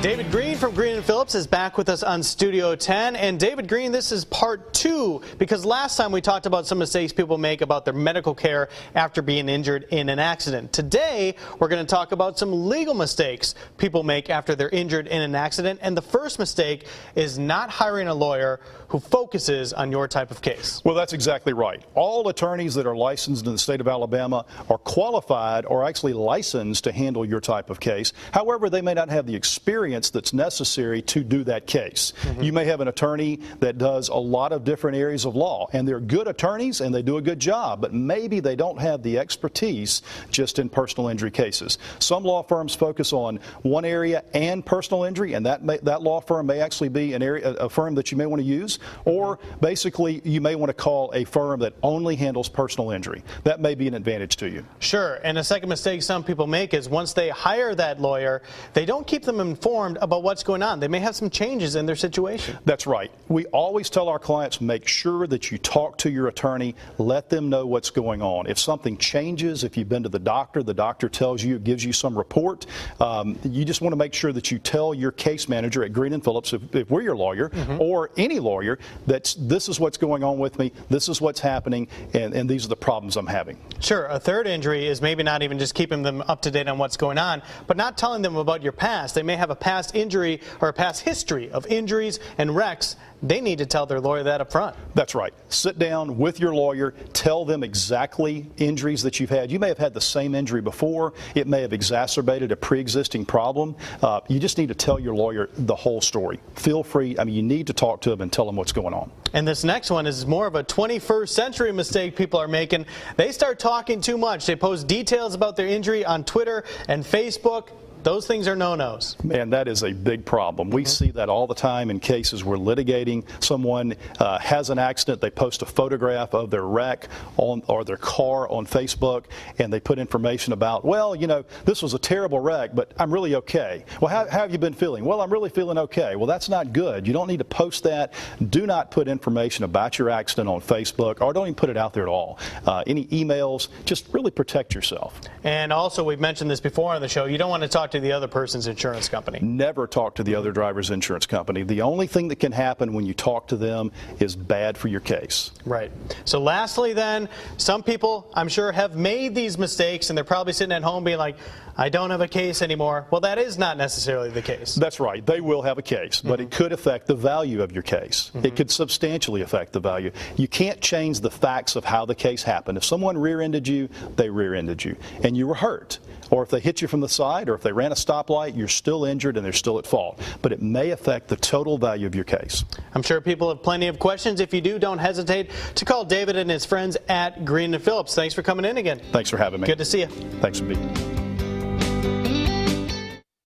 David Greene from Greene & Phillips is back with us on Studio 10. And David Greene, this is part 2, because last time we talked about some mistakes people make about their medical care after being injured in an accident. Today, we're going to talk about some legal mistakes people make after they're injured in an accident. And the first mistake is not hiring a lawyer who focuses on your type of case. Well, that's exactly right. All attorneys that are licensed in the state of Alabama are qualified or actually licensed to handle your type of case. However, they may not have the experience that's necessary to do that case. You may have an attorney that does a lot of different areas of law, and they're good attorneys and they do a good job, but maybe they don't have the expertise just in personal injury cases. Some law firms focus on one area and personal injury, and that law firm may actually be a firm that you may want to use, or basically you may want to call a firm that only handles personal injury. That may be an advantage to you. Sure, and a second mistake some people make is once they hire that lawyer, they don't keep them informed about what's going on. They may have some changes in their situation. That's right. We always tell our clients, make sure that you talk to your attorney, let them know what's going on. If something changes, if you've been to the doctor tells you, gives you some report, you just want to make sure that you tell your case manager at Greene & Phillips, if we're your lawyer, or any lawyer, that this is what's going on with me, this is what's happening, and these are the problems I'm having. Sure, a third injury is maybe not even just keeping them up to date on what's going on, but not telling them about your past. They may have a past injury or a past history of injuries and wrecks. They need to tell their lawyer that up front. That's right. Sit down with your lawyer, tell them exactly injuries that you've had. You may have had the same injury before. It may have exacerbated a pre-existing problem. You just need to tell your lawyer the whole story. Feel free. I mean, you need to talk to them and tell them what's going on. And this next one is more of a 21st century mistake people are making. They start talking too much. They post details about their injury on Twitter and Facebook. Those things are no-nos. Man, that is a big problem. We see that all the time in cases we're litigating. Someone has an accident, they post a photograph of their wreck or their car on Facebook, and they put information about, well, you know, this was a terrible wreck, but I'm really okay. Well, how have you been feeling? Well, I'm really feeling okay. Well, that's not good. You don't need to post that. Do not put information about your accident on Facebook, or don't even put it out there at all. Any emails, just really protect yourself. And also, we've mentioned this before on the show, you don't want to talk to the other person's insurance company. Never talk to the other driver's insurance company. The only thing that can happen when you talk to them is bad for your case. Right. So lastly then, some people, I'm sure, have made these mistakes, and they're probably sitting at home being like, I don't have a case anymore. Well, that is not necessarily the case. That's right. They will have a case, but it could affect the value of your case. It could substantially affect the value. You can't change the facts of how the case happened. If someone rear-ended you, they rear-ended you, and you were hurt. Or if they hit you from the side, or if they ran a stoplight, you're still injured and they're still at fault. But it may affect the total value of your case. I'm sure people have plenty of questions. If you do, don't hesitate to call David and his friends at Greene & Phillips. Thanks for coming in again. Thanks for having me. Good to see you. Thanks for being here.